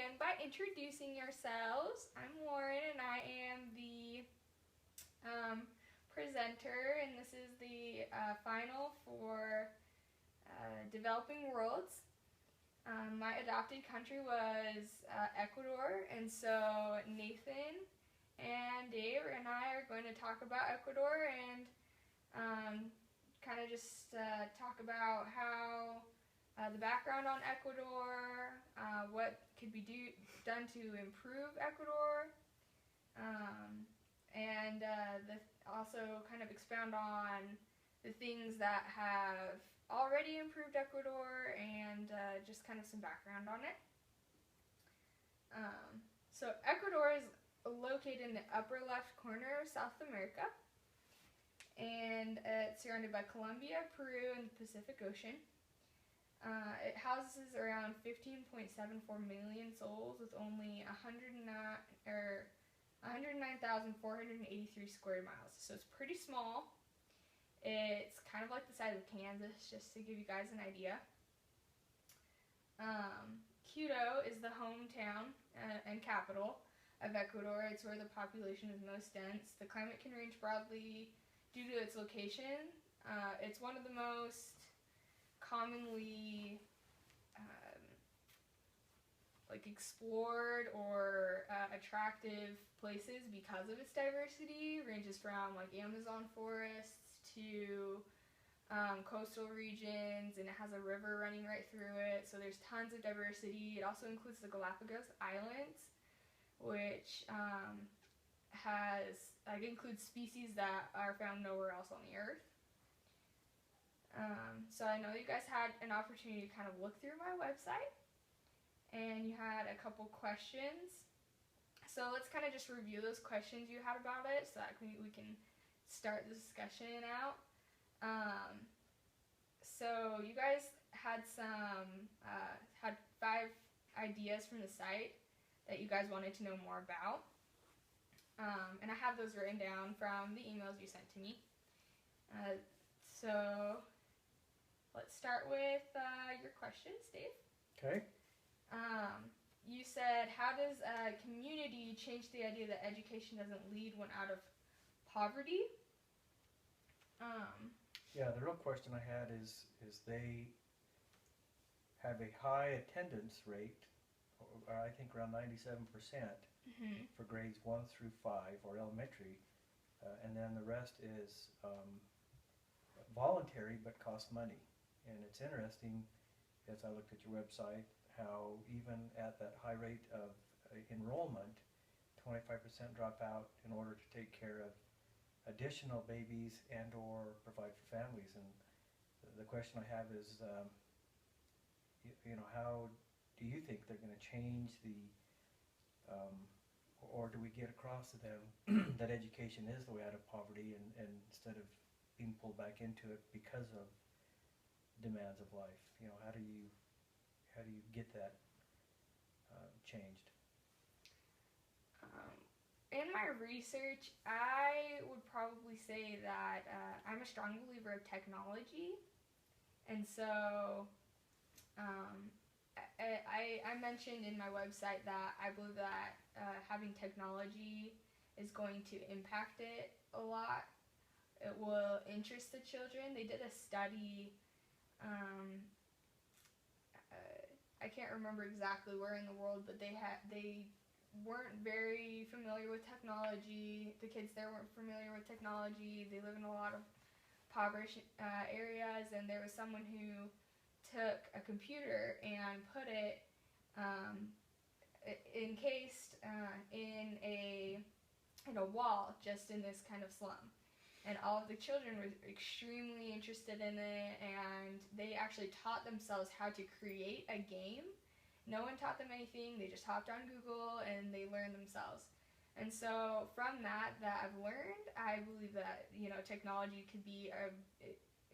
begin by introducing yourselves. I'm Lauren, and I am the presenter, and this is the final for Developing Worlds. My adopted country was Ecuador, and so Nathan and Dave and I are going to talk about Ecuador and kind of just talk about how the background on Ecuador, what could be done to improve Ecuador, and also kind of expound on the things that have already improved Ecuador and just kind of some background on it. So Ecuador is located in the upper left corner of South America, and it's surrounded by Colombia, Peru, and the Pacific Ocean. It houses around 15.74 million souls with only 109,483 square miles. So it's pretty small. It's kind of like the size of Kansas, just to give you guys an idea. Quito is the hometown and capital of Ecuador. It's where the population is most dense. The climate can range broadly due to its location. It's one of the most commonly explored or attractive places because of its diversity. Ranges from Amazon forests to coastal regions, and it has a river running right through it, so there's tons of diversity. It also includes the Galapagos Islands, which includes species that are found nowhere else on the earth. So I know you guys had an opportunity to kind of look through my website, and you had a couple questions. So let's kind of just review those questions you had about it so that we can start the discussion out. So you guys had had 5 ideas from the site that you guys wanted to know more about. And I have those written down from the emails you sent to me. So let's start with your questions, Dave. Okay. You said, how does a community change the idea that education doesn't lead one out of poverty? Yeah, the real question I had is they have a high attendance rate, I think around 97% for grades 1 through 5 or elementary, and then the rest is voluntary but costs money. And it's interesting, as I looked at your website, how even at that high rate of enrollment, 25% drop out in order to take care of additional babies and or provide for families. And the question I have is, how do you think they're going to change or do we get across to them that education is the way out of poverty, and instead of being pulled back into it because of demands of life? How do you get that changed? In my research, I would probably say that I'm a strong believer of technology, and so I mentioned in my website that I believe that having technology is going to impact it a lot. It will interest the children. They did a study, I can't remember exactly where in the world, but they weren't very familiar with technology. The kids there weren't familiar with technology. They live in a lot of impoverished areas, and there was someone who took a computer and put it encased in a wall just in this kind of slum. And all of the children were extremely interested in it, and they actually taught themselves how to create a game. No one taught them anything. They just hopped on Google and they learned themselves. And so from that I've learned, I believe that technology could be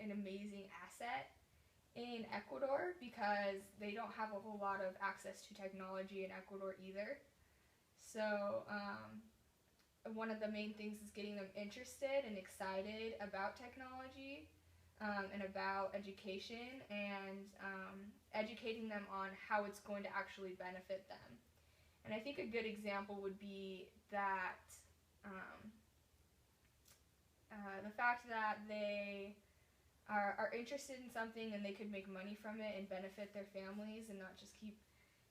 an amazing asset in Ecuador, because they don't have a whole lot of access to technology in Ecuador either. So one of the main things is getting them interested and excited about technology and about education, and educating them on how it's going to actually benefit them. And I think a good example would be that um, the fact that they are interested in something and they could make money from it and benefit their families and not just keep,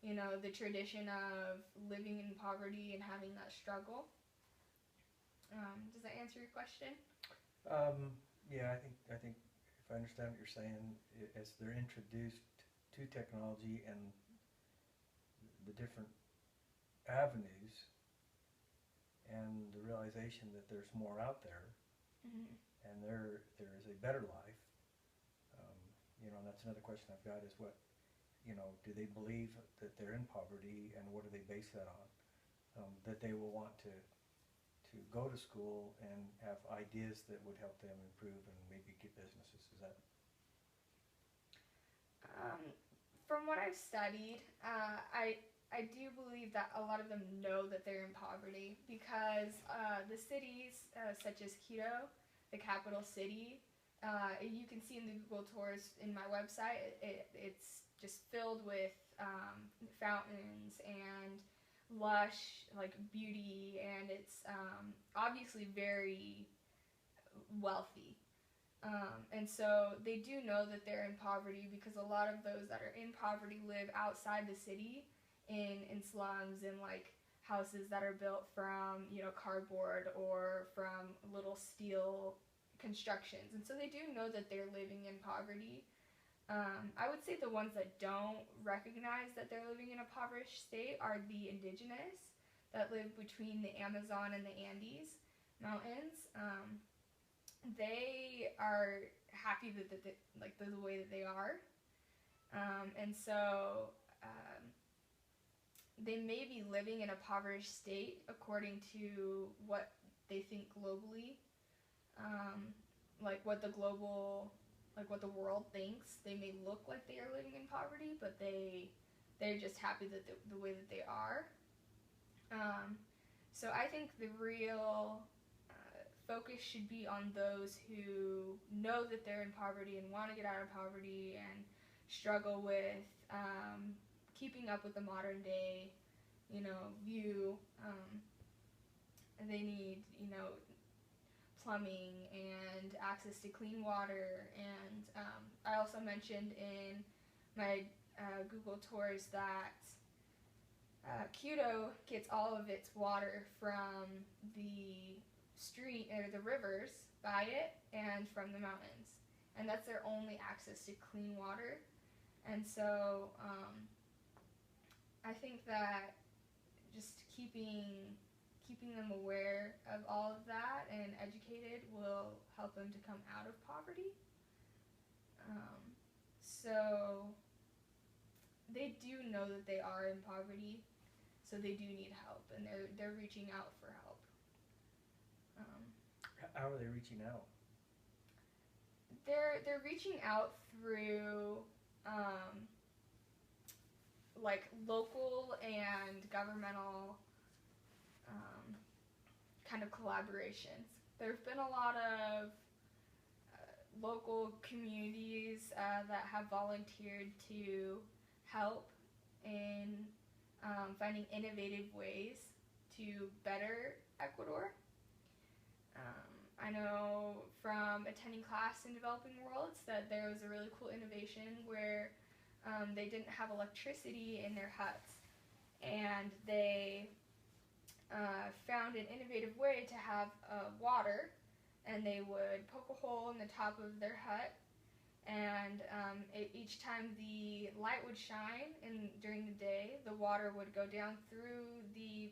the tradition of living in poverty and having that struggle. Does that answer your question? Yeah, I think if I understand what you're saying, as they're introduced to technology and the different avenues and the realization that there's more out there Mm-hmm. and there is a better life, and that's another question I've got is what, do they believe that they're in poverty and what do they base that on? That they will want to go to school and have ideas that would help them improve and maybe get businesses. Is that? Um, from what I've studied, I do believe that a lot of them know that they're in poverty because the cities, such as Quito, the capital city, you can see in the Google tours in my website, it's just filled with fountains and lush like beauty, and it's obviously very wealthy. And so they do know that they're in poverty because a lot of those that are in poverty live outside the city in slums and like houses that are built from cardboard or from little steel constructions. And so they do know that they're living in poverty. I would say the ones that don't recognize that they're living in a impoverished state are the indigenous that live between the Amazon and the Andes mountains. They are happy that like the way that they are, and so they may be living in a impoverished state according to what they think globally, like what the world thinks. They may look like they are living in poverty, but they're just happy that the way that they are. So I think the real focus should be on those who know that they're in poverty and want to get out of poverty and struggle with keeping up with the modern day, view. They need, plumbing and access to clean water. And I also mentioned in my Google tours that Quito gets all of its water from the street or the rivers by it and from the mountains, and that's their only access to clean water. And so I think that just keeping them aware of all of that and educated will help them to come out of poverty. So they do know that they are in poverty, so they do need help, and they're reaching out for help. How are they reaching out? They're reaching out through like local and governmental kind of collaborations. There have been a lot of local communities that have volunteered to help in finding innovative ways to better Ecuador. I know from attending class in Developing Worlds that there was a really cool innovation where they didn't have electricity in their huts, and they found an innovative way to have water, and they would poke a hole in the top of their hut, and each time the light would shine during the day, the water would go down through the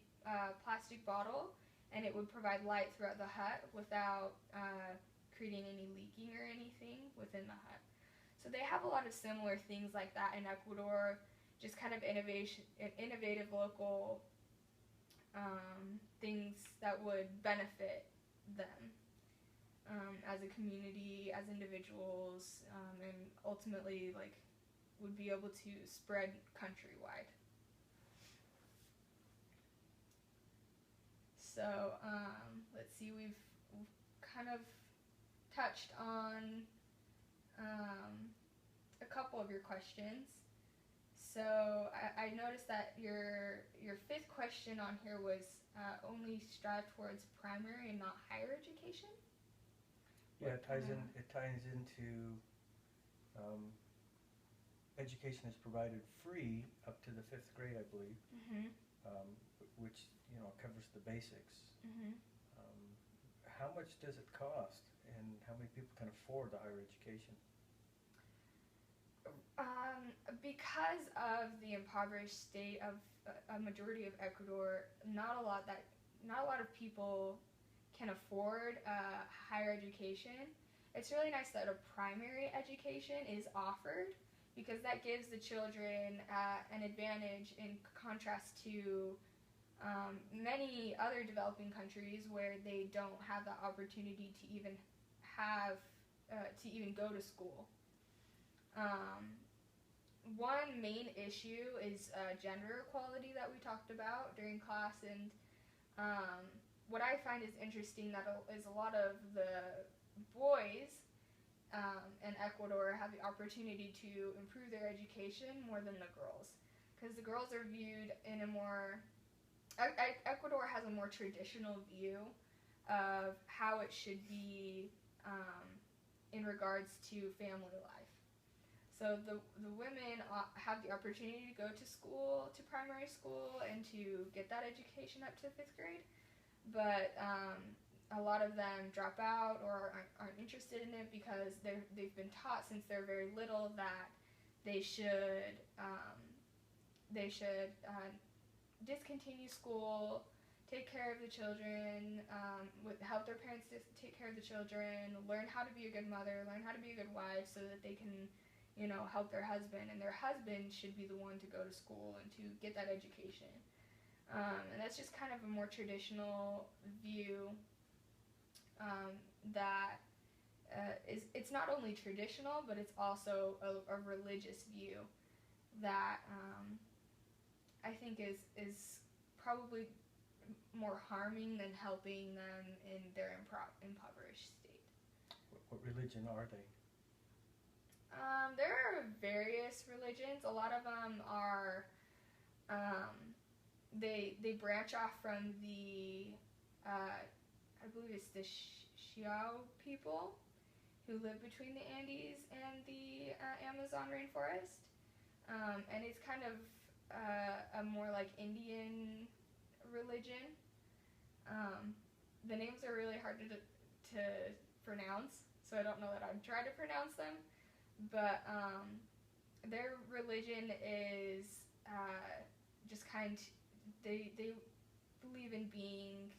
plastic bottle, and it would provide light throughout the hut without creating any leaking or anything within the hut. So they have a lot of similar things like that in Ecuador, just kind of innovative local things that would benefit them as a community, as individuals, and ultimately would be able to spread countrywide. So let's see, we've kind of touched on a couple of your questions. So I know noticed that your fifth question on here was only strive towards primary and not higher education. Yeah, it ties into education is provided free up to the 5th grade, I believe, which covers the basics. How much does it cost, and how many people can afford the higher education? Because of the impoverished state of a majority of Ecuador, not a lot of people can afford higher education. It's really nice that a primary education is offered, because that gives the children an advantage in contrast to many other developing countries where they don't have the opportunity to even go to school. One main issue is gender equality that we talked about during class, and what I find is interesting is a lot of the boys in Ecuador have the opportunity to improve their education more than the girls, because the girls are viewed in a more Ecuador has a more traditional view of how it should be in regards to family life. So the women have the opportunity to go to school, to primary school, and to get that education up to 5th grade, but a lot of them drop out or aren't interested in it because they've been taught since they're very little that they should discontinue school, take care of the children, help their parents take care of the children, learn how to be a good mother, learn how to be a good wife, so that they can help their husband, and their husband should be the one to go to school and to get that education. And that's just kind of a more traditional view that it's not only traditional, but it's also a religious view that I think is probably more harming than helping them in their impoverished state. What religion are they? There are various religions. A lot of them are, they branch off from the, I believe it's the Xiao people who live between the Andes and the Amazon rainforest. And it's kind of a more like Indian religion. The names are really hard to pronounce, so I don't know that I'd try to pronounce them. But their religion is just they believe in being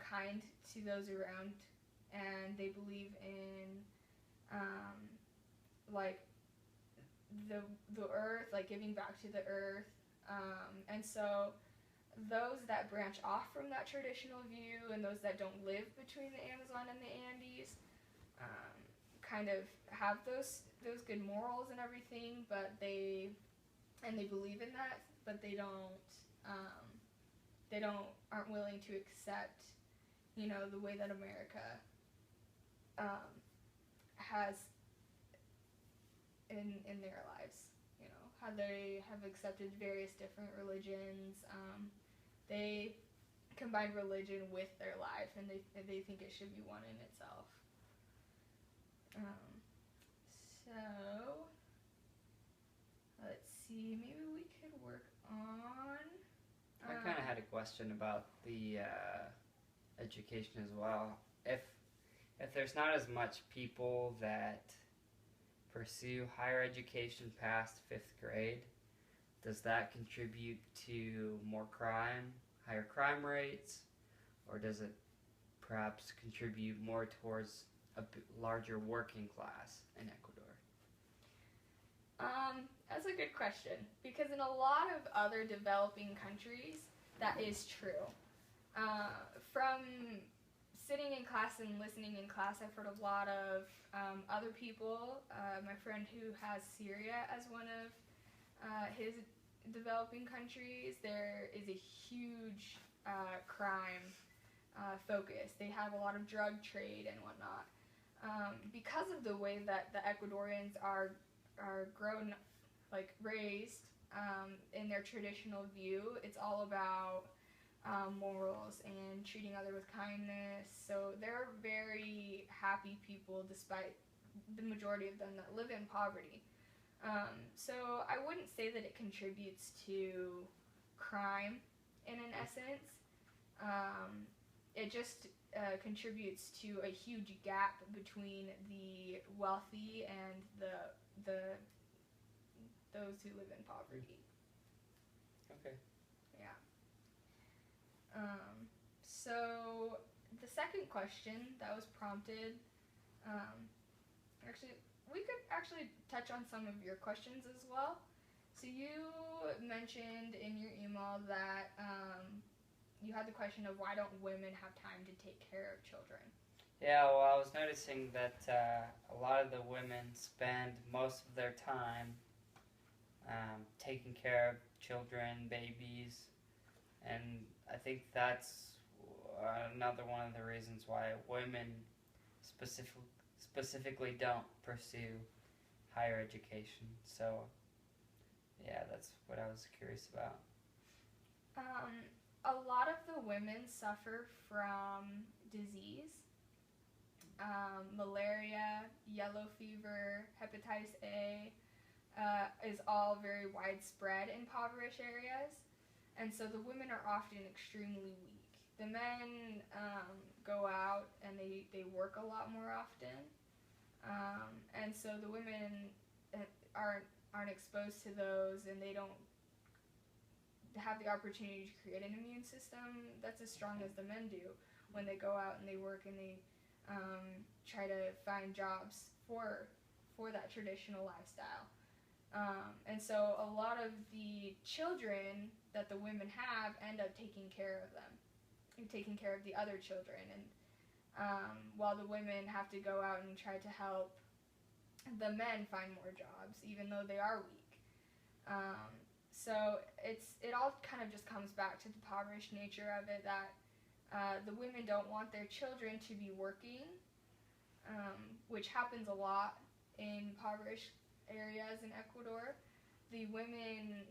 kind to those around, and they believe in like the earth, like giving back to the earth, and so those that branch off from that traditional view and those that don't live between the Amazon and the Andes kind of have those good morals and everything, but they believe in that, but they aren't willing to accept the way that America has in their lives, how they have accepted various different religions. They combine religion with their life, and they think it should be one in itself. So let's see, maybe we could work on I kind of had a question about the education as well. If there's not as much people that pursue higher education past 5th grade, does that contribute to more crime, higher crime rates, or does it perhaps contribute more towards a larger working class in Ecuador? That's a good question, because in a lot of other developing countries, that is true. From sitting in class and listening in class, I've heard a lot of other people, my friend who has Syria as one of his developing countries, there is a huge crime focus. They have a lot of drug trade and whatnot. Because of the way that the Ecuadorians are grown, like raised in their traditional view, it's all about morals and treating others with kindness. So they're very happy people, despite the majority of them that live in poverty. So I wouldn't say that it contributes to crime in an essence. It just contributes to a huge gap between the wealthy and those who live in poverty. Okay. Yeah. So the second question that was prompted, actually, we could actually touch on some of your questions as well. So you mentioned in your email that you had the question of why don't women have time to take care of children? Yeah, well, I was noticing that a lot of the women spend most of their time taking care of children, babies, and I think that's another one of the reasons why women specifically don't pursue higher education. So, yeah, that's what I was curious about. A lot of the women suffer from disease. Malaria, yellow fever, hepatitis A is all very widespread in impoverished areas, and so the women are often extremely weak. The men go out and they work a lot more often, and so the women aren't exposed to those, and they don't have the opportunity to create an immune system that's as strong as the men do when they go out and they work and they try to find jobs for that traditional lifestyle. And so a lot of the children that the women have end up taking care of them, and taking care of the other children, and while the women have to go out and try to help the men find more jobs, even though they are weak. So it all kind of just comes back to the impoverished nature of it, that the women don't want their children to be working, which happens a lot in impoverished areas in Ecuador. The women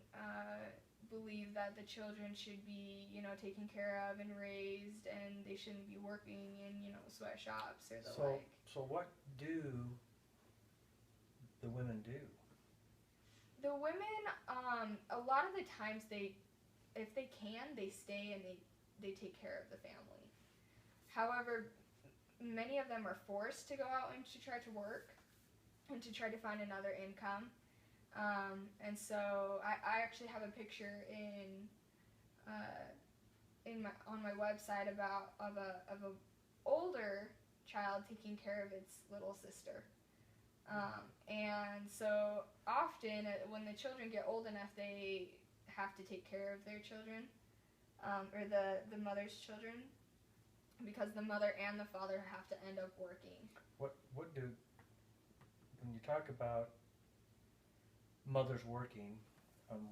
believe that the children should be, taken care of and raised, and they shouldn't be working in, sweatshops or the like. So what do the women do? The women, a lot of the times if they can, they stay and they take care of the family. However, many of them are forced to go out and to try to work and to try to find another income. And so I actually have a picture on my website of a older child taking care of its little sister. And so often when the children get old enough, they have to take care of their children, or the mother's children, because the mother and the father have to end up working. When you talk about mothers working,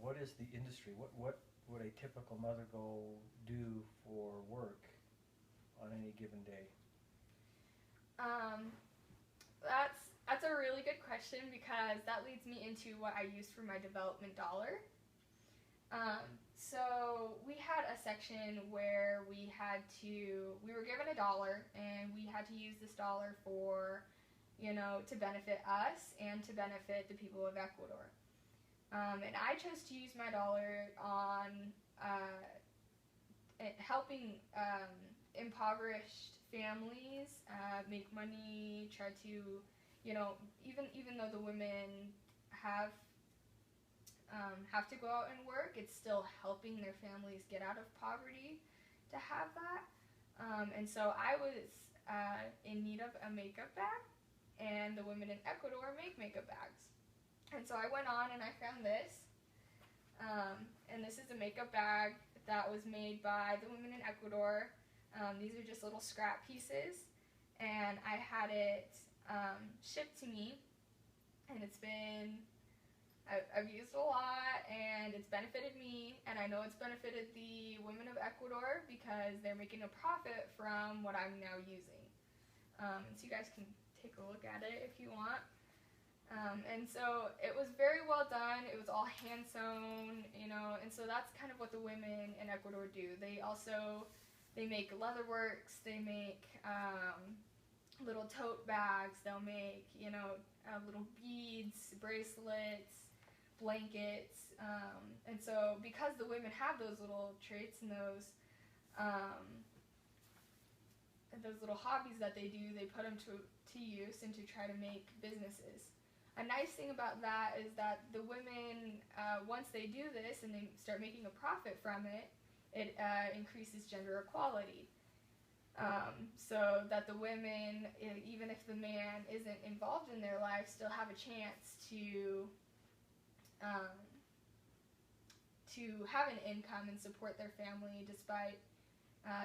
what is the industry? What would a typical mother go do for work on any given day? That's a really good question, because that leads me into what I used for my development dollar. So we had a section where we were given $1, and we had to use this dollar for, to benefit us and to benefit the people of Ecuador. And I chose to use my dollar on helping impoverished families make money, try to, even though the women have to go out and work, it's still helping their families get out of poverty to have that. And so I was in need of a makeup bag, and the women in Ecuador make makeup bags. And so I went on and I found this, and this is a makeup bag that was made by the women in Ecuador. These are just little scrap pieces, and I had it shipped to me, and I've used it a lot, and it's benefited me, and I know it's benefited the women of Ecuador, because they're making a profit from what I'm now using. So you guys can take a look at it if you want. And so it was very well done. It was all hand sewn, and so that's kind of what the women in Ecuador do. They make leatherworks, they make little tote bags, they'll make, little beads, bracelets, blankets. And so because the women have those little traits and those little hobbies that they do, they put them to use and to try to make businesses. A nice thing about that is that the women, once they do this and they start making a profit from it, it increases gender equality. So that the women, even if the man isn't involved in their life, still have a chance to have an income and support their family despite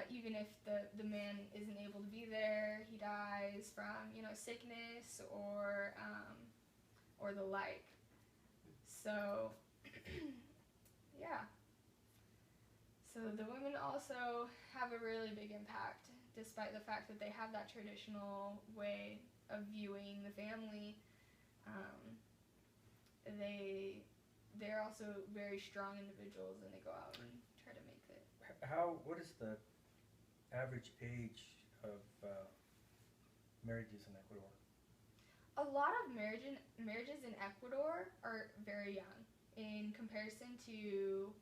even if the man isn't able to be there, he dies from sickness or the like. So yeah. So the women also have a really big impact, despite the fact that they have that traditional way of viewing the family. They're also very strong individuals, and they go out and try to make it. What is the average age of marriages in Ecuador? A lot of marriages in Ecuador are very young in comparison to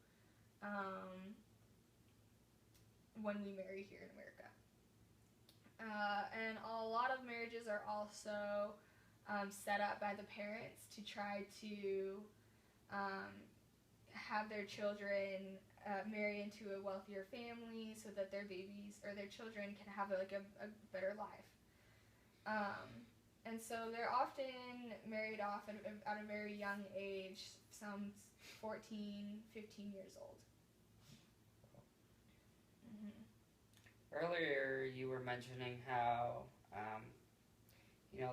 when we marry here in America. And a lot of marriages are also set up by the parents to try to have their children marry into a wealthier family so that their babies or their children can have a better life. And so they're often married off at a very young age, some 14, 15 years old. Mm-hmm. Earlier you were mentioning how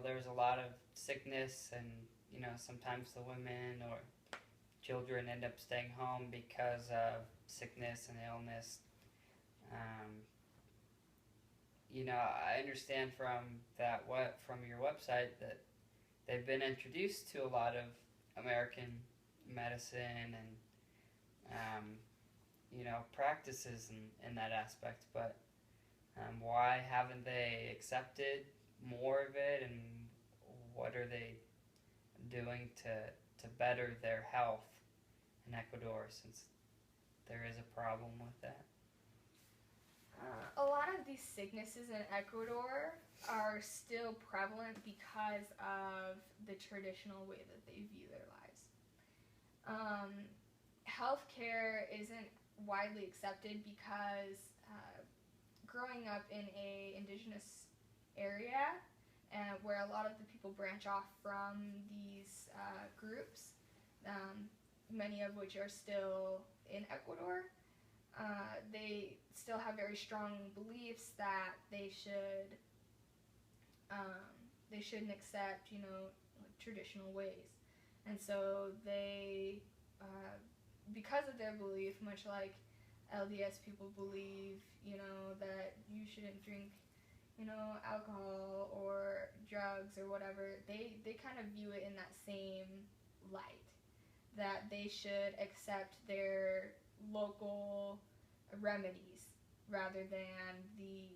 there's a lot of sickness and sometimes the women or children end up staying home because of sickness and illness. I understand from your website that they've been introduced to a lot of American medicine and practices in that aspect, but why haven't they accepted more of it, and what are they doing to better their health in Ecuador, since there is a problem with that? A lot of these sicknesses in Ecuador are still prevalent because of the traditional way that they view their lives. Healthcare isn't widely accepted because growing up in a indigenous area where a lot of the people branch off from these groups, many of which are still in Ecuador, they still have very strong beliefs that they shouldn't accept traditional ways, and so they because of their belief, much like LDS people believe that you shouldn't drink alcohol or drugs or whatever, they kind of view it in that same light, that they should accept their local remedies rather than the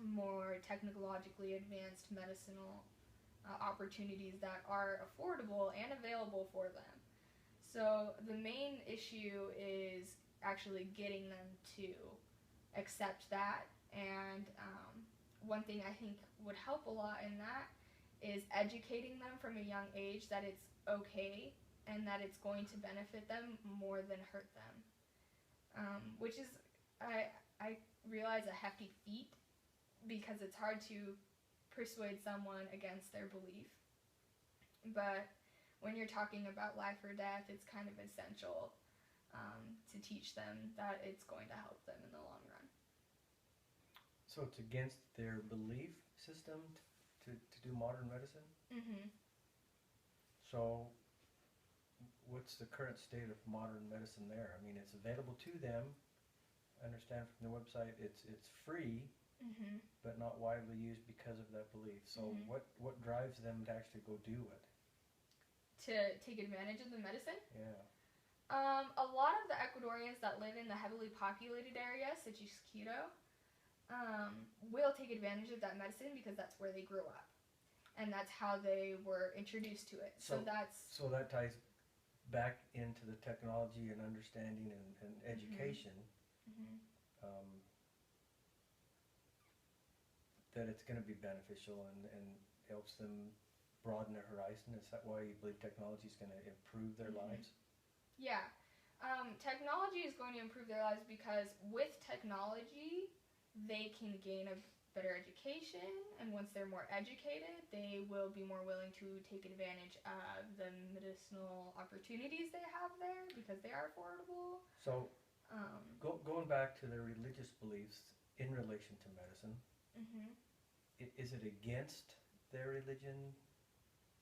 more technologically advanced medicinal opportunities that are affordable and available for them. So the main issue is actually getting them to accept that, and one thing I think would help a lot in that is educating them from a young age that it's okay and that it's going to benefit them more than hurt them, which is, I realize, a hefty feat, because it's hard to persuade someone against their belief. But when you're talking about life or death, it's kind of essential to teach them that it's going to help them in the long run. So it's against their belief system to do modern medicine? Mm-hmm. So what's the current state of modern medicine there? I mean, it's available to them. I understand from the website it's free, Mm-hmm. but not widely used because of that belief. So what drives them to actually go do it? to take advantage of the medicine. Yeah. A lot of the Ecuadorians that live in the heavily populated areas, such as Quito, will take advantage of that medicine because that's where they grew up, and that's how they were introduced to it. So that ties back into the technology and understanding and education. Mm-hmm. That it's going to be beneficial and helps them broaden their horizon. Is that why you believe technology is going to improve their lives? Yeah. Technology is going to improve their lives because with technology, they can gain a better education, and once they're more educated, they will be more willing to take advantage of the medicinal opportunities they have there because they are affordable. So, going back to their religious beliefs in relation to medicine, mm-hmm. Is it against their religion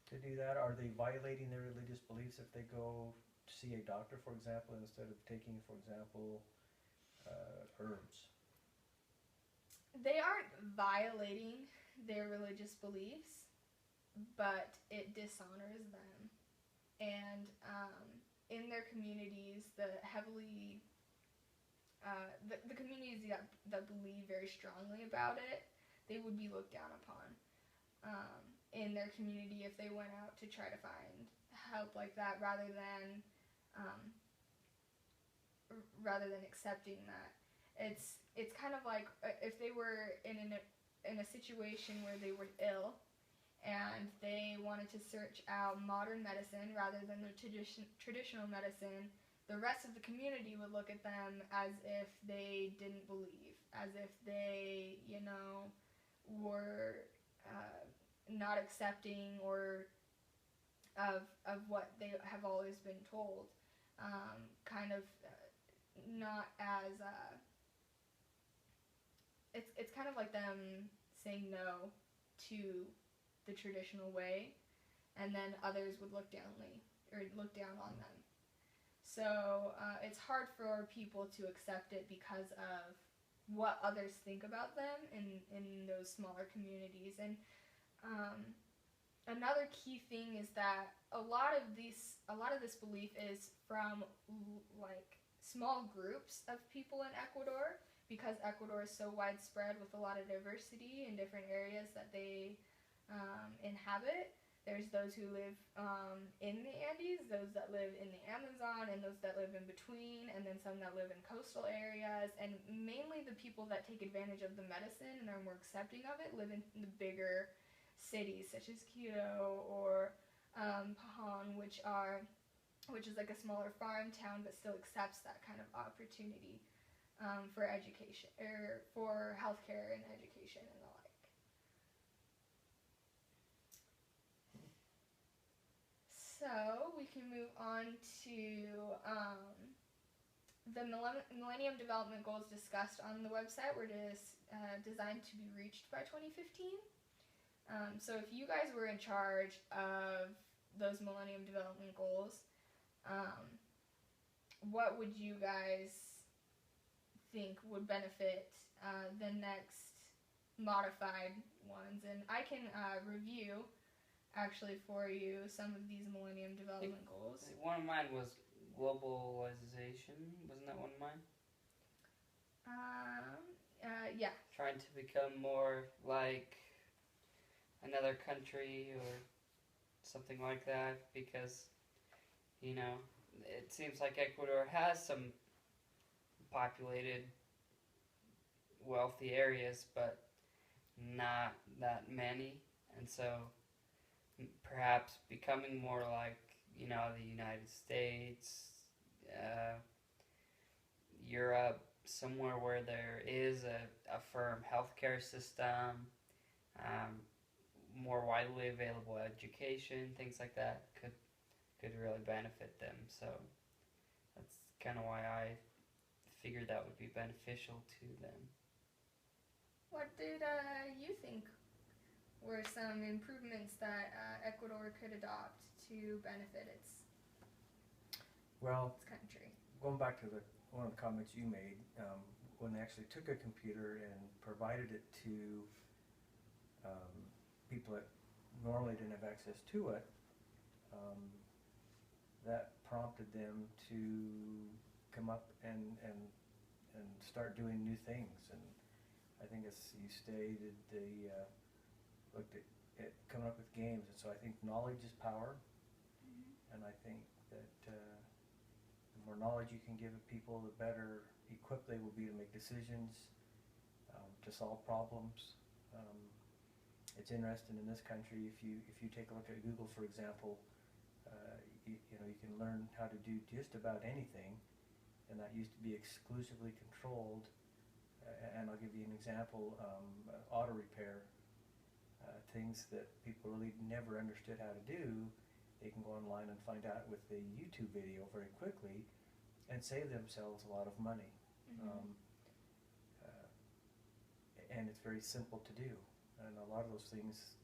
to do that? Are they violating their religious beliefs if they go see a doctor, for example, instead of taking, for example, herbs? They aren't violating their religious beliefs, but it dishonors them. And in their communities, the communities that believe very strongly about it, they would be looked down upon in their community if they went out to try to find help like that, rather than accepting that. It's kind of like if they were in a situation where they were ill and they wanted to search out modern medicine rather than the traditional medicine, the rest of the community would look at them as if they didn't believe, as if they, were not accepting or of what they have always been told, not as it's kind of like them saying no to the traditional way, and then others would look down on them. So it's hard for people to accept it because of what others think about them in those smaller communities. And another key thing is that a lot of this belief is from like small groups of people in Ecuador, because Ecuador is so widespread with a lot of diversity in different areas that they inhabit. There's those who live in the Andes, those that live in the Amazon, and those that live in between, and then some that live in coastal areas. And mainly the people that take advantage of the medicine and are more accepting of it live in the bigger cities, such as Quito or Pajon, which is like a smaller farm town but still accepts that kind of opportunity for education, or for healthcare and education and the like. So we can move on to the Millennium Development Goals discussed on the website were designed to be reached by 2015. So if you guys were in charge of those Millennium Development Goals, what would you guys think would benefit the next modified ones? And I can review actually for you some of these Millennium Development Goals. One of mine was globalization. Wasn't that one of mine? Yeah. Trying to become more like another country or something like that, because, it seems like Ecuador has some populated, wealthy areas, but not that many, and so perhaps becoming more like, the United States, Europe, somewhere where there is a firm healthcare system, more widely available education, things like that could really benefit them. So that's kind of why I figured that would be beneficial to them. What did you think were some improvements that Ecuador could adopt to benefit its country? Going back to one of the comments you made, when they actually took a computer and provided it to people that normally didn't have access to it, that prompted them to come up and start doing new things. And I think, as you stated, they looked at coming up with games. And so I think knowledge is power. And I think that the more knowledge you can give people, the better equipped they will be to make decisions, to solve problems. It's interesting in this country, if you take a look at Google, for example, you can learn how to do just about anything, and that used to be exclusively controlled. And I'll give you an example, auto repair, things that people really never understood how to do. They can go online and find out with a YouTube video very quickly and save themselves a lot of money. And it's very simple to do. And a lot of those things,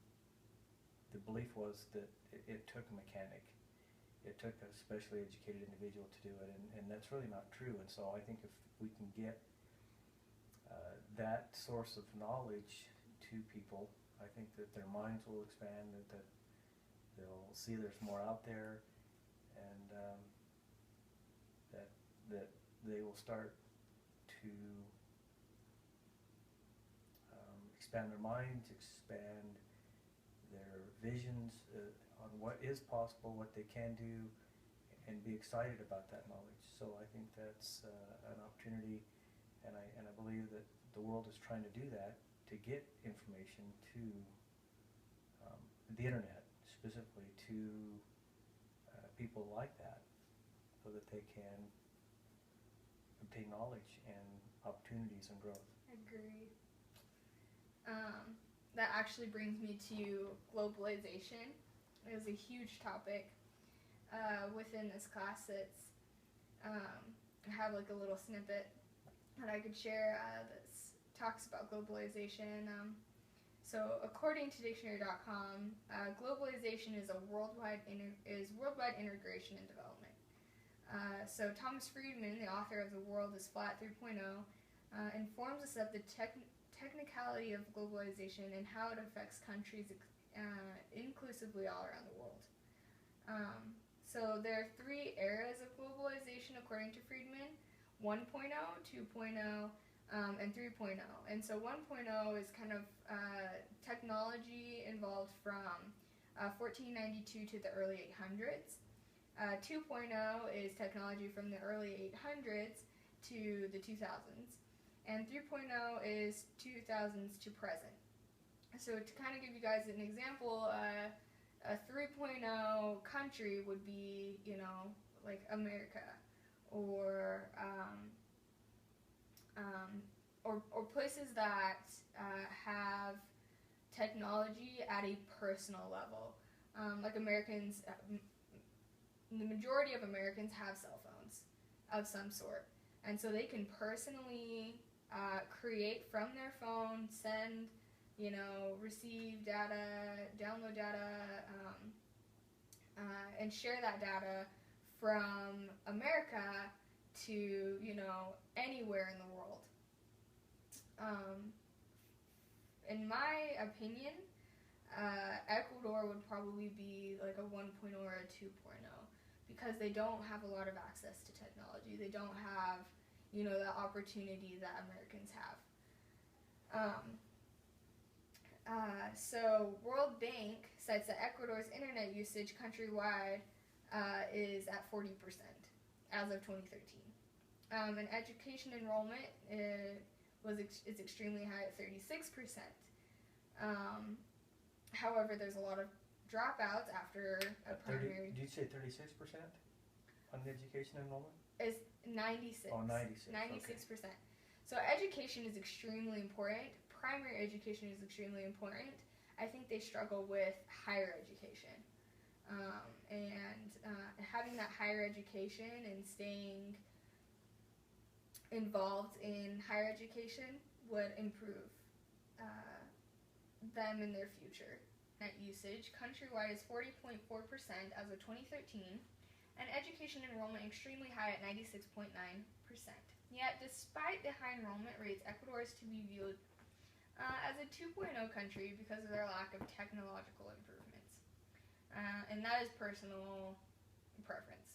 the belief was that it took a mechanic. It took a specially educated individual to do it, and that's really not true. And so I think if we can get that source of knowledge to people, I think that their minds will expand, that they'll see there's more out there, and that they will start to expand their minds, expand their visions on what is possible, what they can do, and be excited about that knowledge. So I think that's an opportunity, and I believe that the world is trying to do that, to get information to the internet, specifically to people like that, so that they can obtain knowledge and opportunities and growth. Agree. That actually brings me to globalization. It was a huge topic within this class. It's I have like a little snippet that I could share that talks about globalization. So according to dictionary.com, globalization is worldwide integration and development. So Thomas Friedman, the author of The World is Flat 3.0, informs us of the technicality of globalization and how it affects countries inclusively all around the world. So there are 3 eras of globalization according to Friedman: 1.0, 2.0, and 3.0. And so 1.0 is kind of technology involved from 1492 to the early 800s. 2.0 is technology from the early 800s to the 2000s. And 3.0 is 2000s to present. So to kind of give you guys an example, a 3.0 country would be, like America, or places that have technology at a personal level. Like Americans, the majority of Americans have cell phones of some sort, and so they can personally create from their phone, send, receive data, download data, and share that data from America to, anywhere in the world. In my opinion, Ecuador would probably be like a 1.0 or a 2.0, because they don't have a lot of access to technology. They don't have, the opportunity that Americans have. So World Bank cites that Ecuador's internet usage countrywide is at 40% as of 2013. And education enrollment is extremely high at 36%. However, there's a lot of dropouts after a primary. Did you say 36% on the education enrollment? It's 96. Oh, 96. 96%. Okay. So education is extremely important. Primary education is extremely important. I think they struggle with higher education. And having that higher education and staying involved in higher education would improve them in their future. Net usage countrywide is 40.4% as of 2013, and education enrollment extremely high at 96.9%. Yet, despite the high enrollment rates, Ecuador is to be viewed as a 2.0 country because of their lack of technological improvements. And that is personal preference.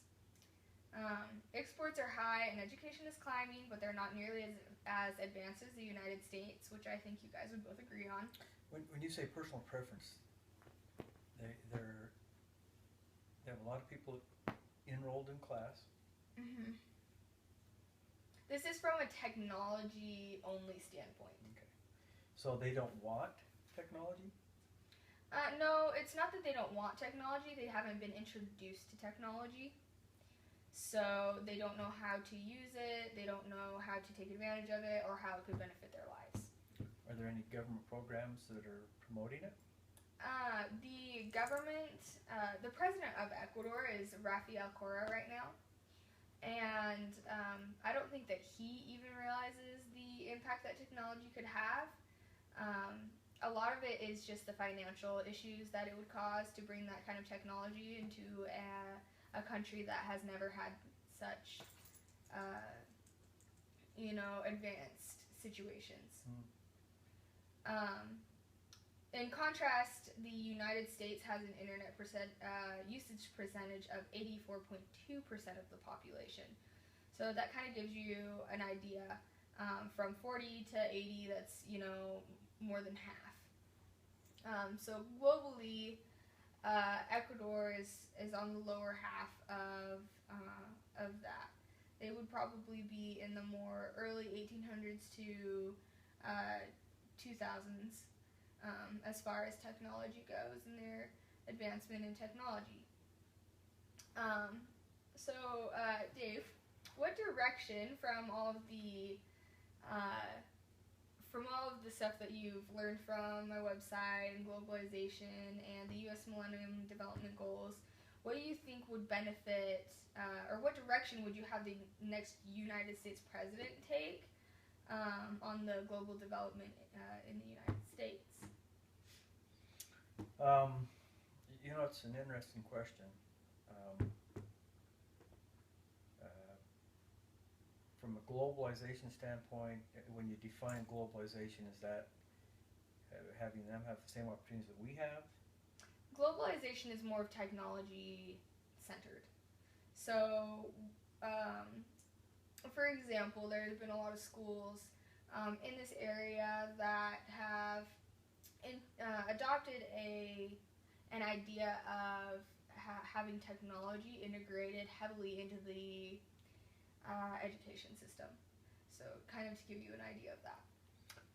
Exports are high and education is climbing, but they're not nearly as advanced as the United States, which I think you guys would both agree on. When you say personal preference, they have a lot of people enrolled in class. Mm-hmm. This is from a technology-only standpoint. Okay. So they don't want technology? No, it's not that they don't want technology. They haven't been introduced to technology. So they don't know how to use it. They don't know how to take advantage of it or how it could benefit their lives. Are there any government programs that are promoting it? The government, the president of Ecuador is Rafael Correa right now. And I don't think that he even realizes the impact that technology could have. A lot of it is just the financial issues that it would cause to bring that kind of technology into a country that has never had such, advanced situations. In contrast, the United States has an internet usage percentage of 84.2% of the population. So that kind of gives you an idea. From 40 to 80, that's, more than half. So globally, Ecuador is on the lower half of that. They would probably be in the more early 1800s to 2000s as far as technology goes and their advancement in technology. Dave, what direction from all of the stuff that you've learned from my website and globalization and the U.S. Millennium Development Goals, what do you think would benefit, or what direction would you have the next United States president take on the global development in the United States? It's an interesting question. From a globalization standpoint, when you define globalization, is that having them have the same opportunities that we have? Globalization is more of technology centered. So, for example, there's been a lot of schools in this area that have adopted an idea of having technology integrated heavily into the education system. So kind of to give you an idea of that.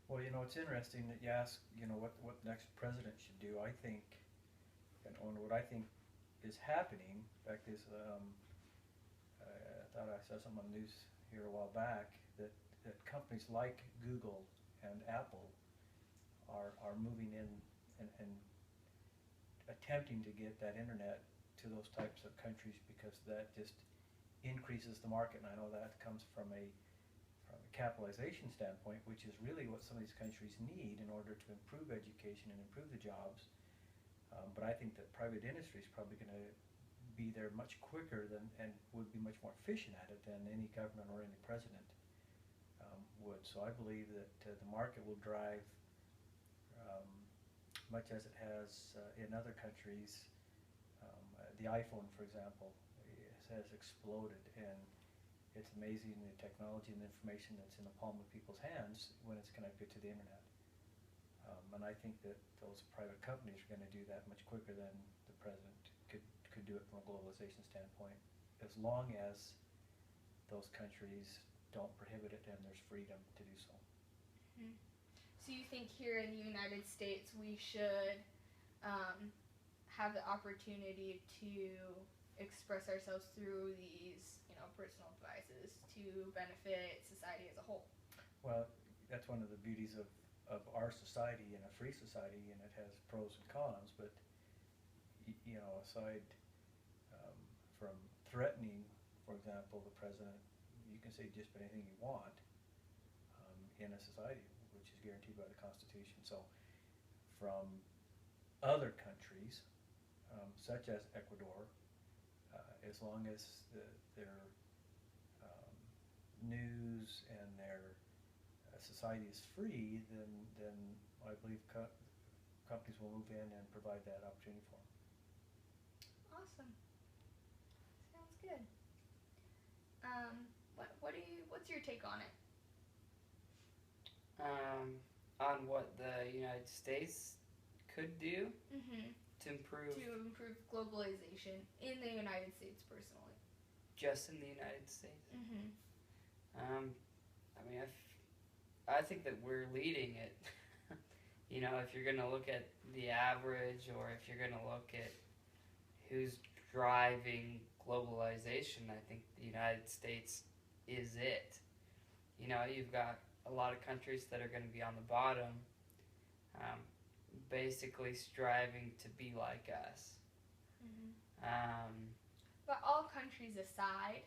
Well, it's interesting that you ask, what the next president should do. I think, and what I think is happening, in fact, is I thought I saw something on the news here a while back that companies like Google and Apple are moving in and attempting to get that internet to those types of countries because that just increases the market. And I know that comes from a capitalization standpoint, which is really what some of these countries need in order to improve education and improve the jobs. But I think that private industry is probably going to be there much quicker and would be much more efficient at it than any government or any president would. So I believe that the market will drive, much as it has in other countries. The iPhone, for example, has exploded, and it's amazing the technology and the information that's in the palm of people's hands when it's connected to the internet. And I think that those private companies are going to do that much quicker than the president could do it from a globalization standpoint, as long as those countries don't prohibit it and there's freedom to do so. Mm-hmm. So you think here in the United States we should have the opportunity to express ourselves through these, personal devices to benefit society as a whole? Well, that's one of the beauties of our society and a free society, and it has pros and cons, but aside from threatening, for example, the president, you can say just about anything you want in a society, which is guaranteed by the Constitution. So from other countries, such as Ecuador, as long as their news and their society is free, then I believe companies will move in and provide that opportunity for them. Awesome. good. What's your take on it? On what the United States could do Mm-hmm. to improve To improve globalization in the United States, personally. just in the United States. Mm-hmm. I mean, I think that we're leading it. If you're going to look at the average, or if you're going to look at who's driving globalization, I think the United States is it. You've got a lot of countries that are going to be on the bottom, basically striving to be like us. Mm-hmm. But all countries aside,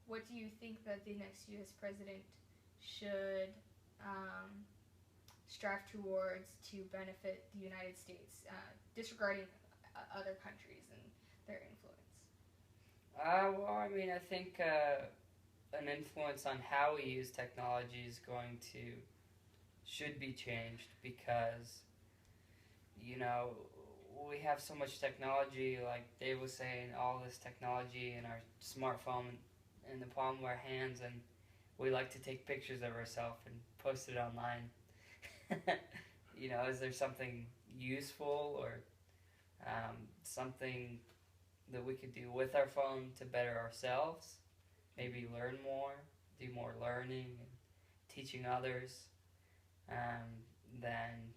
what do you think that the next U.S. president should strive towards to benefit the United States, disregarding other countries and their influence? Well, I mean, I think an influence on how we use technology should be changed, because we have so much technology, like Dave was saying, all this technology in our smartphone in the palm of our hands, and we like to take pictures of ourselves and post it online. Is there something useful, or something that we could do with our phone to better ourselves? Maybe learn more, do more learning and teaching others, than,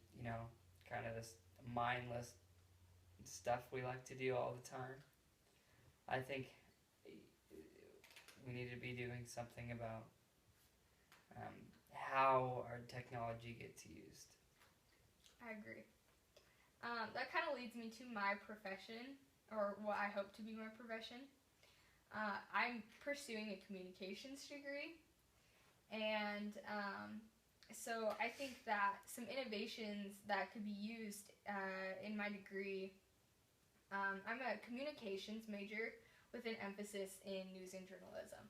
kind of this mindless stuff we like to do all the time. I think we need to be doing something about how our technology gets used. I agree. That kind of leads me to my profession, or what I hope to be my profession. I'm pursuing a communications degree, and so I think that some innovations that could be used in my degree. I'm a communications major with an emphasis in news and journalism,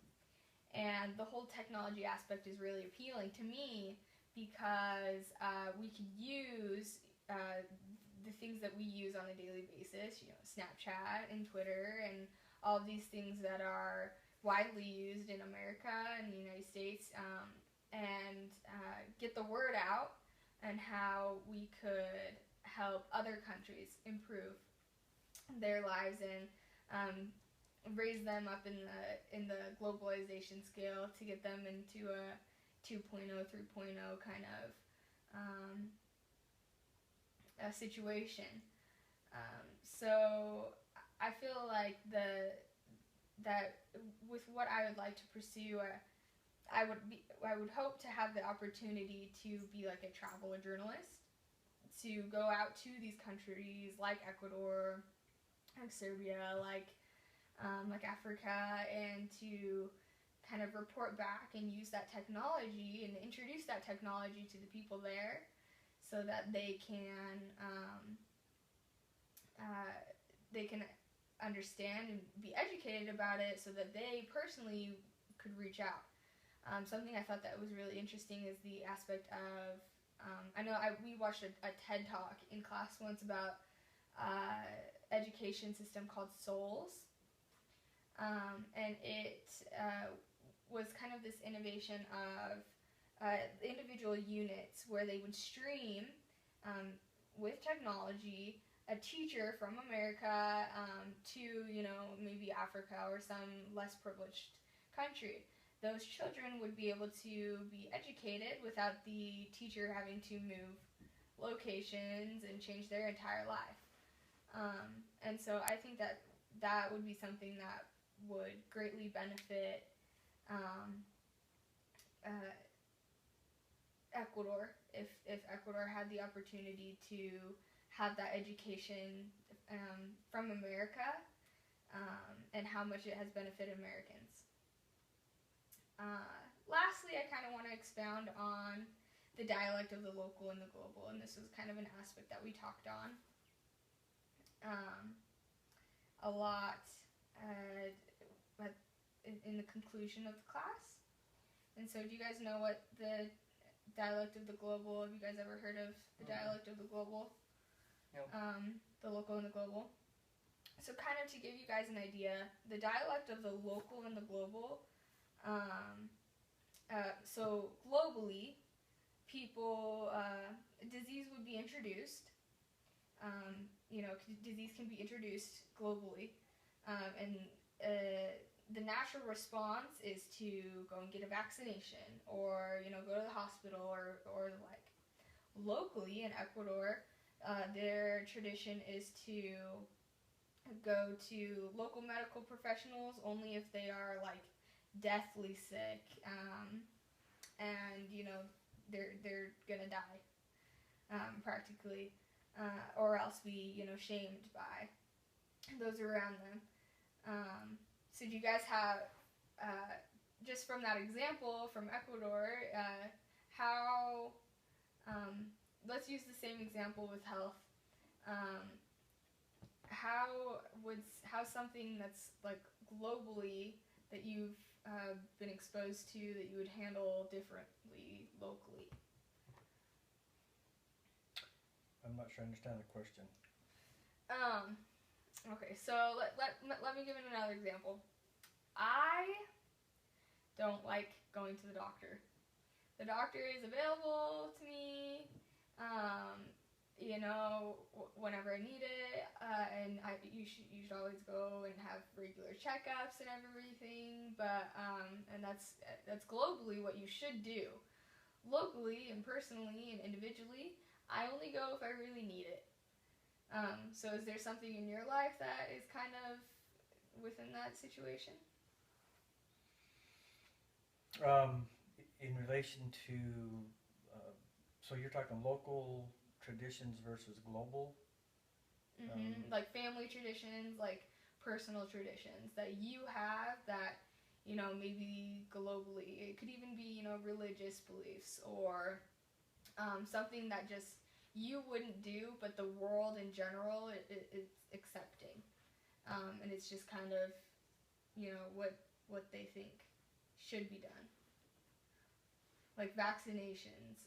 and the whole technology aspect is really appealing to me, because we could use the things that we use on a daily basis, Snapchat and Twitter and all of these things that are widely used in America and the United States, and get the word out and how we could help other countries improve their lives and raise them up in the globalization scale to get them into a 2.0, 3.0 kind of a situation. So I feel like that with what I would like to pursue, I would hope to have the opportunity to be like a travel journalist, to go out to these countries like Ecuador, like Serbia, like Africa, and to kind of report back and use that technology and introduce that technology to the people there, so that they can understand and be educated about it, so that they personally could reach out. Something I thought that was really interesting is the aspect of, we watched a TED Talk in class once about education system called Souls, and it was kind of this innovation of individual units where they would stream with technology a teacher from America to maybe Africa or some less privileged country. Those children would be able to be educated without the teacher having to move locations and change their entire life. And so I think that would be something that would greatly benefit Ecuador, if Ecuador had the opportunity to have that education from America, and how much it has benefited Americans. Lastly, I kind of want to expound on the dialect of the local and the global, and this was kind of an aspect that we talked on a lot in the conclusion of the class. And so, do you guys know what the dialect of the global? Have you guys ever heard of the dialect of the global? Nope. The local and the global. So kind of to give you guys an idea, the dialect of the local and the global. So globally, people, disease would be introduced. Disease can be introduced globally, and the natural response is to go and get a vaccination, or go to the hospital, or the like. Locally in Ecuador, their tradition is to go to local medical professionals only if they are like deathly sick, and they're gonna die, practically, or else be shamed by those around them. So do you guys have, just from that example from Ecuador, how, let's use the same example with health. How something that's like globally that you've been exposed to that you would handle differently locally? I'm not sure I understand the question. Okay, so let me give it another example. I don't like going to the doctor. The doctor is available to me, whenever I need it, and you should always go and have regular checkups and everything. But and that's globally what you should do. Locally and personally and individually, I only go if I really need it. So is there something in your life that is kind of within that situation? In relation to, so you're talking local traditions versus global? Like family traditions, like personal traditions that you have that, maybe globally. It could even be, religious beliefs, or something that just you wouldn't do, but the world in general it's accepting, and it's just kind of, what they think should be done. Like vaccinations,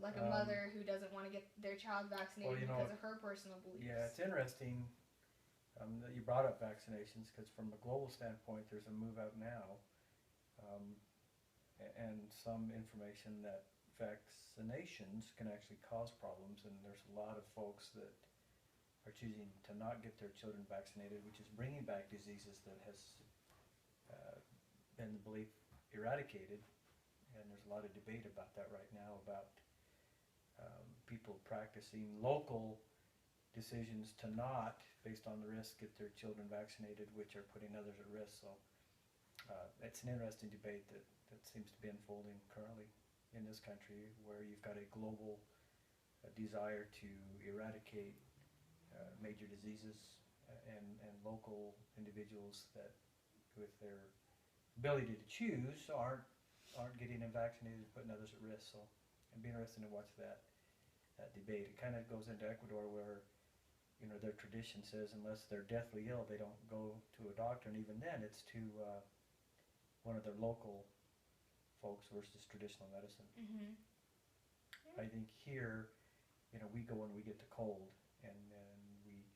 like a mother who doesn't want to get their child vaccinated because of her personal beliefs. Yeah, it's interesting that you brought up vaccinations, because from a global standpoint, there's a move out now, and some information that vaccinations can actually cause problems, and there's a lot of folks that are choosing to not get their children vaccinated, which is bringing back diseases that has been believed eradicated. And there's a lot of debate about that right now, about people practicing local decisions to not, based on the risk, get their children vaccinated, which are putting others at risk. So it's an interesting debate that seems to be unfolding currently in this country, where you've got a global desire to eradicate major diseases, and local individuals that, with their ability to choose, aren't getting them vaccinated, putting others at risk. So it'd be interesting to watch that debate. It kind of goes into Ecuador, where their tradition says unless they're deathly ill, they don't go to a doctor, and even then it's to one of their local folks versus traditional medicine. I think here, we go when we get the cold, and we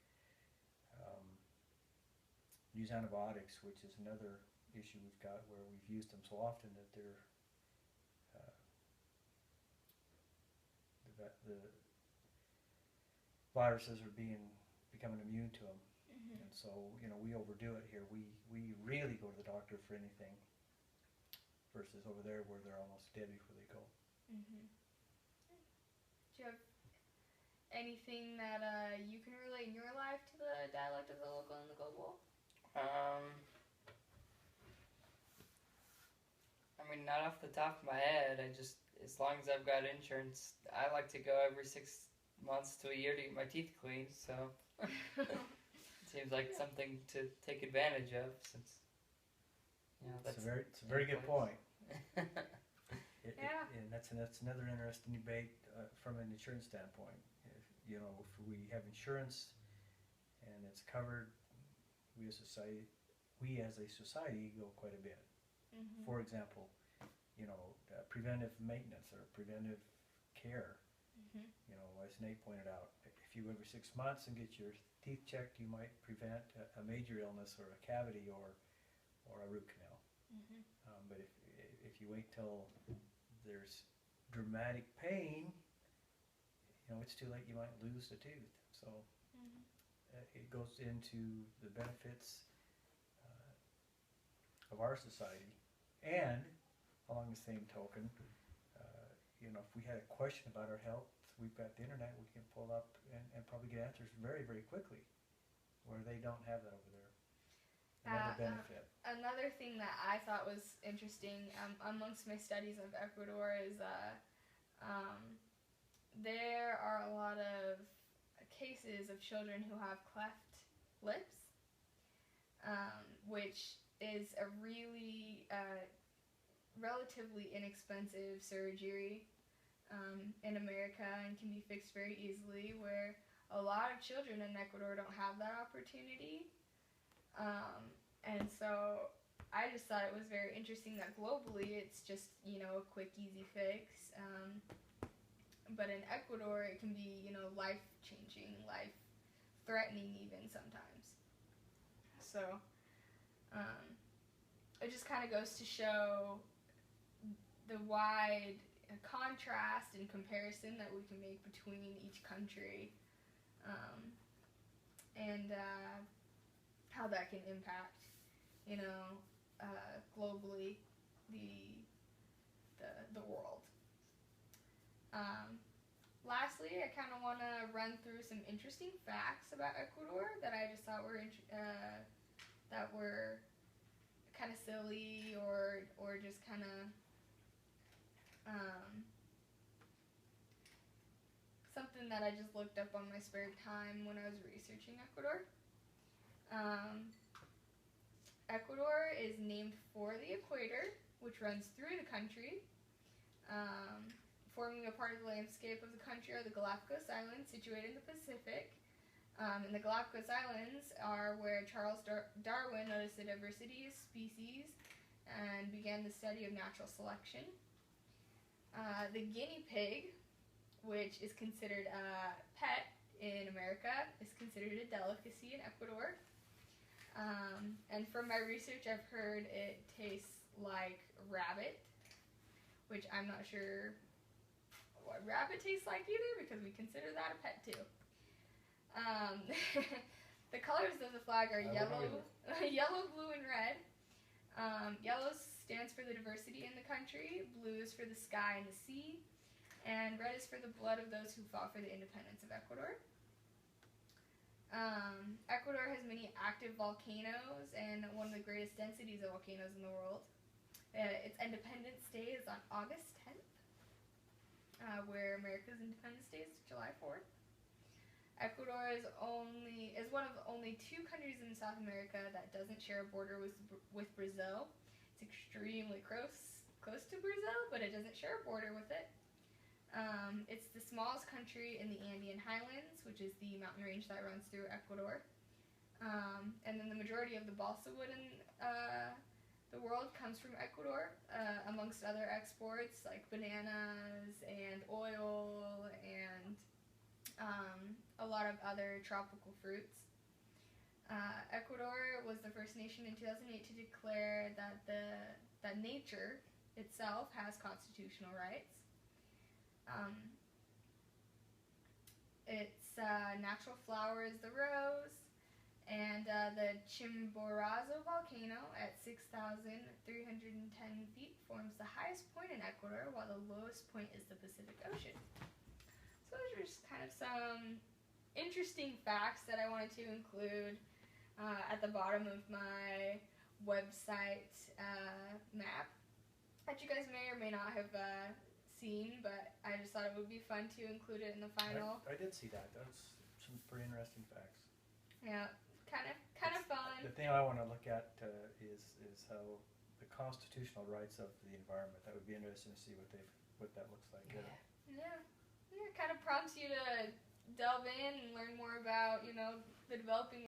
use antibiotics, which is another issue we've got, where we've used them so often that they're the viruses are becoming immune to them. And so we overdo it here. We really go to the doctor for anything, versus over there where they're almost dead before they go. Do you have anything that you can relate in your life to the dialect of the local and the global? I mean, not off the top of my head. As long as I've got insurance, I like to go every 6 months to a year to get my teeth cleaned. So it seems like something to take advantage of, since It's a very good point. Yeah. And that's another interesting debate from an insurance standpoint. If we have insurance and it's covered, we as a society go quite a bit. For example, preventive maintenance or preventive care Mhm. You know, as Nate pointed out, if you go every 6 months and get your teeth checked, you might prevent a major illness or a cavity or a root canal. Mhm. But if you wait till there's dramatic pain, you know, it's too late. You might lose the tooth. So Mhm. it goes into the benefits of our society. And along the same token, you know, if we had a question about our health, we've got the internet. We can pull up and probably get answers very, very quickly, where they don't have that over there. Another benefit. Another thing that I thought was interesting amongst my studies of Ecuador is there are a lot of cases of children who have cleft lips, which is a really relatively inexpensive surgery in America and can be fixed very easily, where a lot of children in Ecuador don't have that opportunity. And so I just thought it was very interesting that globally it's just, you know, a quick, easy fix. But in Ecuador it can be, you know, life-changing, life-threatening even sometimes. So it just kind of goes to show the wide contrast and comparison that we can make between each country, and how that can impact, you know, globally the world. Lastly, I kind of want to run through some interesting facts about Ecuador that I just thought were kind of silly or just kind of something that I just looked up on my spare time when I was researching Ecuador. Ecuador is named for the equator, which runs through the country. Forming a part of the landscape of the country are the Galapagos Islands, situated in the Pacific. And the Galapagos Islands are where Charles Darwin noticed the diversity of species and began the study of natural selection. The guinea pig, which is considered a pet in America, is considered a delicacy in Ecuador. And from my research, I've heard it tastes like rabbit, which I'm not sure what rabbit tastes like either, because we consider that a pet too. The colors of the flag are yellow, blue, and red. Yellow stands for the diversity in the country, blue is for the sky and the sea, and red is for the blood of those who fought for the independence of Ecuador. Ecuador has many active volcanoes and one of the greatest densities of volcanoes in the world. Its Independence Day is on August 10th, where America's Independence Day is July 4th. Ecuador is one of only 2 countries in South America that doesn't share a border with Brazil. It's extremely close to Brazil, but it doesn't share a border with it. It's the smallest country in the Andean Highlands, which is the mountain range that runs through Ecuador. And then the majority of the balsa wood in the world comes from Ecuador, amongst other exports like bananas and oil and a lot of other tropical fruits. Ecuador was the first nation in 2008 to declare that nature itself has constitutional rights. Its natural flower is the rose, and the Chimborazo volcano at 6,310 feet forms the highest point in Ecuador, while the lowest point is the Pacific Ocean. So those are just kind of some interesting facts that I wanted to include at the bottom of my website map that you guys may or may not have seen, but I just thought it would be fun to include it in the final. I did see that. That's some pretty interesting facts. Yeah, kind of fun. The thing I want to look at is how the constitutional rights of the environment. That would be interesting to see what that looks like. Yeah. It kind of prompts you to delve in and learn more about, you know, the developing